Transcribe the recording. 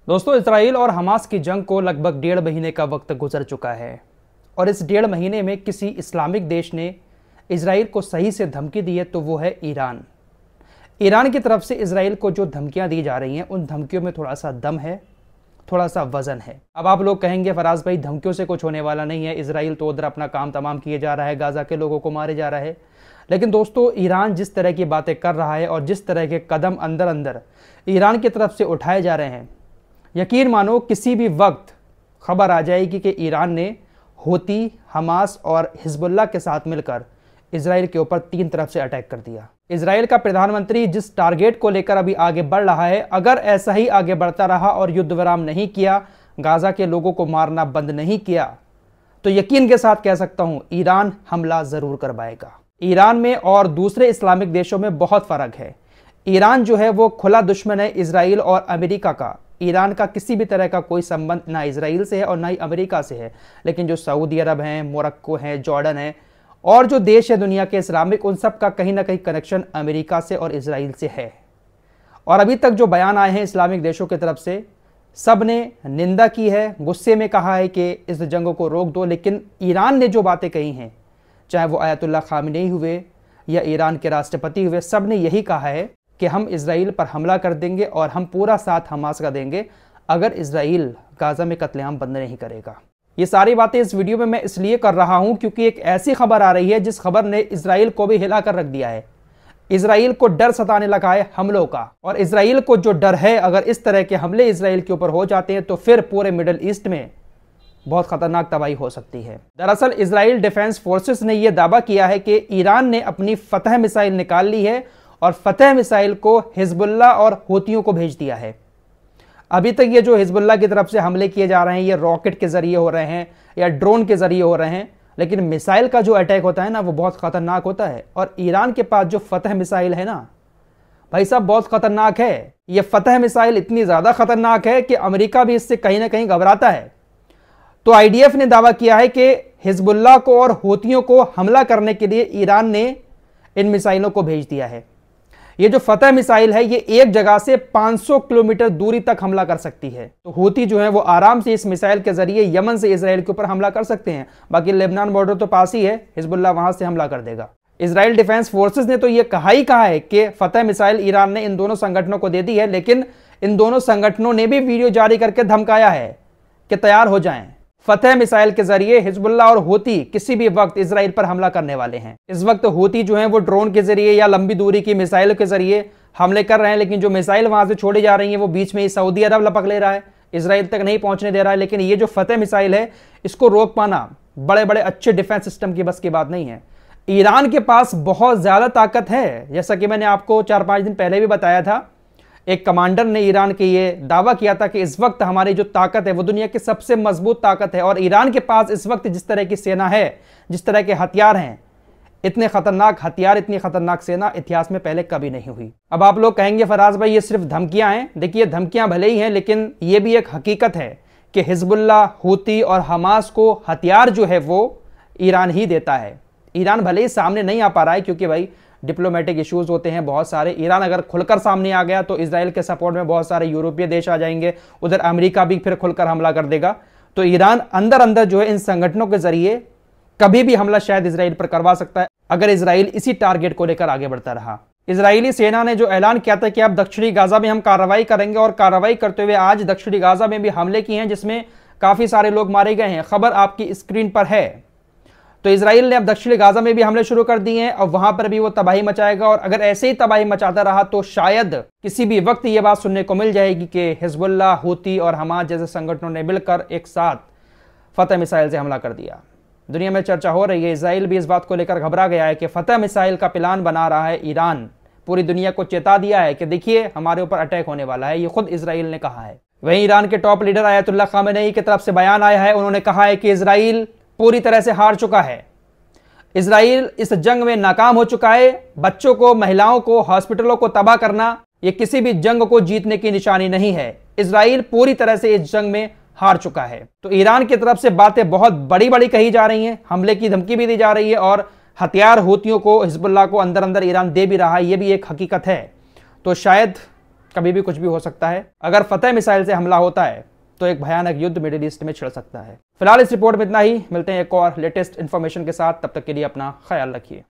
दोस्तों, इजराइल और हमास की जंग को लगभग 1.5 महीने का वक्त गुजर चुका है और इस 1.5 महीने में किसी इस्लामिक देश ने इजराइल को सही से धमकी दी है तो वो है ईरान। ईरान की तरफ से इजराइल को जो धमकियां दी जा रही हैं उन धमकियों में थोड़ा सा दम है, थोड़ा सा वजन है। अब आप लोग कहेंगे फराज भाई धमकियों से कुछ होने वाला नहीं है, इजराइल तो उधर अपना काम तमाम किए जा रहा है, गाजा के लोगों को मारे जा रहा है। लेकिन दोस्तों, ईरान जिस तरह की बातें कर रहा है और जिस तरह के कदम अंदर अंदर ईरान की तरफ से उठाए जा रहे हैं, यकीन मानो किसी भी वक्त खबर आ जाएगी कि ईरान ने हूती, हमास और हिजबुल्लाह के साथ मिलकर इजराइल के ऊपर 3 तरफ से अटैक कर दिया। इजराइल का प्रधानमंत्री जिस टारगेट को लेकर अभी आगे बढ़ रहा है, अगर ऐसा ही आगे बढ़ता रहा और युद्ध विराम नहीं किया, गाजा के लोगों को मारना बंद नहीं किया, तो यकीन के साथ कह सकता हूं ईरान हमला जरूर करवाएगा। ईरान में और दूसरे इस्लामिक देशों में बहुत फर्क है। ईरान जो है वो खुला दुश्मन है इजराइल और अमेरिका का। ईरान का किसी भी तरह का कोई संबंध ना इजराइल से है और ना ही अमेरिका से है। लेकिन जो सऊदी अरब हैं, मोरक्को हैं, जॉर्डन है और जो देश है दुनिया के इस्लामिक, उन सब का कहीं ना कहीं कनेक्शन अमेरिका से और इजराइल से है। और अभी तक जो बयान आए हैं इस्लामिक देशों की तरफ से, सब ने निंदा की है, गुस्से में कहा है कि इस जंग को रोक दो। लेकिन ईरान ने जो बातें कही हैं, चाहे वो आयतुल्लाह खामेनी हुए या ईरान के राष्ट्रपति हुए, सब ने यही कहा है कि हम इजराइल पर हमला कर देंगे और हम पूरा साथ हमास का देंगे अगर इजराइल गाजा में कत्लेआम बंद नहीं करेगा। ये सारी बातें इस वीडियो में मैं इसलिए कर रहा हूं क्योंकि एक ऐसी खबर आ रही है जिस खबर ने इजराइल को भी हिला कर रख दिया है। इजराइल को डर सताने लगा है हमलों का, और इजराइल को जो डर है, अगर इस तरह के हमले इजराइल के ऊपर हो जाते हैं तो फिर पूरे मिडिल ईस्ट में बहुत खतरनाक तबाही हो सकती है। दरअसल इजराइल डिफेंस फोर्सेस ने यह दावा किया है कि ईरान ने अपनी फतह मिसाइल निकाल ली है और फतह मिसाइल को हिजबुल्लाह और हूतियों को भेज दिया है। अभी तक ये जो हिजबुल्लाह की तरफ से हमले किए जा रहे हैं ये रॉकेट के जरिए हो रहे हैं या ड्रोन के जरिए हो रहे हैं, लेकिन मिसाइल का जो अटैक होता है ना वो बहुत खतरनाक होता है। और ईरान के पास जो फतह मिसाइल है ना भाई साहब, बहुत खतरनाक है। ये फतह मिसाइल इतनी ज्यादा खतरनाक है कि अमेरिका भी इससे कहीं ना कहीं घबराता है। तो आईडीएफ ने दावा किया है कि हिजबुल्लाह को और हूतियों को हमला करने के लिए ईरान ने इन मिसाइलों को भेज दिया है। ये जो फतह मिसाइल है ये एक जगह से 500 किलोमीटर दूरी तक हमला कर सकती है। तो हूती जो है वो आराम से इस मिसाइल के जरिए यमन से इजराइल के ऊपर हमला कर सकते हैं। बाकी लेबनान बॉर्डर तो पास ही है, हिजबुल्लाह वहां से हमला कर देगा। इजराइल डिफेंस फोर्सेस ने तो ये कहा है कि फतह मिसाइल ईरान ने इन दोनों संगठनों को दे दी है, लेकिन इन दोनों संगठनों ने भी वीडियो जारी करके धमकाया है कि तैयार हो जाएं। फतह मिसाइल के जरिए हिजबुल्लाह और हूती किसी भी वक्त इजराइल पर हमला करने वाले हैं। इस वक्त हूती जो है वो ड्रोन के जरिए या लंबी दूरी की मिसाइलों के जरिए हमले कर रहे हैं, लेकिन जो मिसाइल वहां से छोड़ी जा रही है वो बीच में ही सऊदी अरब लपक ले रहा है, इजराइल तक नहीं पहुंचने दे रहा है। लेकिन ये जो फतह मिसाइल है इसको रोक पाना बड़े बड़े अच्छे डिफेंस सिस्टम की बस की बात नहीं है। ईरान के पास बहुत ज्यादा ताकत है, जैसा कि मैंने आपको 4-5 दिन पहले भी बताया था। एक कमांडर ने ईरान के ये दावा किया था कि इस वक्त हमारी जो ताकत है वो दुनिया की सबसे मजबूत ताकत है। और ईरान के पास इस वक्त जिस तरह की सेना है, जिस तरह के हथियार हैं, इतने खतरनाक हथियार, इतनी खतरनाक सेना इतिहास में पहले कभी नहीं हुई। अब आप लोग कहेंगे फराज भाई ये सिर्फ धमकियां हैं। देखिए धमकियां भले ही हैं, लेकिन ये भी एक हकीकत है कि हिजबुल्लाह, हूती और हमास को हथियार जो है वो ईरान ही देता है। ईरान भले ही सामने नहीं आ पा रहा है क्योंकि भाई डिप्लोमेटिक इश्यूज होते हैं बहुत सारे। ईरान अगर खुलकर सामने आ गया तो इजराइल के सपोर्ट में बहुत सारे यूरोपीय देश आ जाएंगे, उधर अमेरिका भी फिर खुलकर हमला कर देगा। तो ईरान अंदर अंदर जो है इन संगठनों के जरिए कभी भी हमला शायद इजराइल पर करवा सकता है अगर इजराइल इसी टारगेट को लेकर आगे बढ़ता रहा। इजरायली सेना ने जो ऐलान किया था कि अब दक्षिणी गाजा में हम कार्रवाई करेंगे, और कार्रवाई करते हुए आज दक्षिणी गाजा में भी हमले किए हैं जिसमें काफी सारे लोग मारे गए हैं। खबर आपकी स्क्रीन पर है। तो इजराइल ने अब दक्षिणी गाजा में भी हमले शुरू कर दिए हैं और वहां पर भी वो तबाही मचाएगा। और अगर ऐसे ही तबाही मचाता रहा तो शायद किसी भी वक्त ये बात सुनने को मिल जाएगी कि हिजबुल्लाह, हूती और हमास जैसे संगठनों ने मिलकर एक साथ फतह मिसाइल से हमला कर दिया। दुनिया में चर्चा हो रही है, इजराइल भी इस बात को लेकर घबरा गया है कि फतह मिसाइल का प्लान बना रहा है ईरान। पूरी दुनिया को चेता दिया है कि देखिए हमारे ऊपर अटैक होने वाला है, ये खुद इजराइल ने कहा है। वहीं ईरान के टॉप लीडर आयतुल्लाह खामेनी की तरफ से बयान आया है। उन्होंने कहा है कि इजराइल पूरी तरह से हार चुका है, इजराइल इस जंग में नाकाम हो चुका है। बच्चों को, महिलाओं को, हॉस्पिटलों को तबाह करना ये किसी भी जंग को जीतने की निशानी नहीं है। इजराइल पूरी तरह से इस जंग में हार चुका है। तो ईरान की तरफ से बातें बहुत बड़ी बड़ी कही जा रही हैं, हमले की धमकी भी दी जा रही है और हथियार हूतियों को, हिजबुल्लाह को अंदर अंदर ईरान दे भी रहा है, ये भी एक हकीकत है। तो शायद कभी भी कुछ भी हो सकता है। अगर फतेह मिसाइल से हमला होता है तो एक भयानक युद्ध मिडिल ईस्ट में छिड़ सकता है। फिलहाल इस रिपोर्ट में इतना ही, मिलते हैं एक और लेटेस्ट इन्फॉर्मेशन के साथ, तब तक के लिए अपना ख्याल रखिए।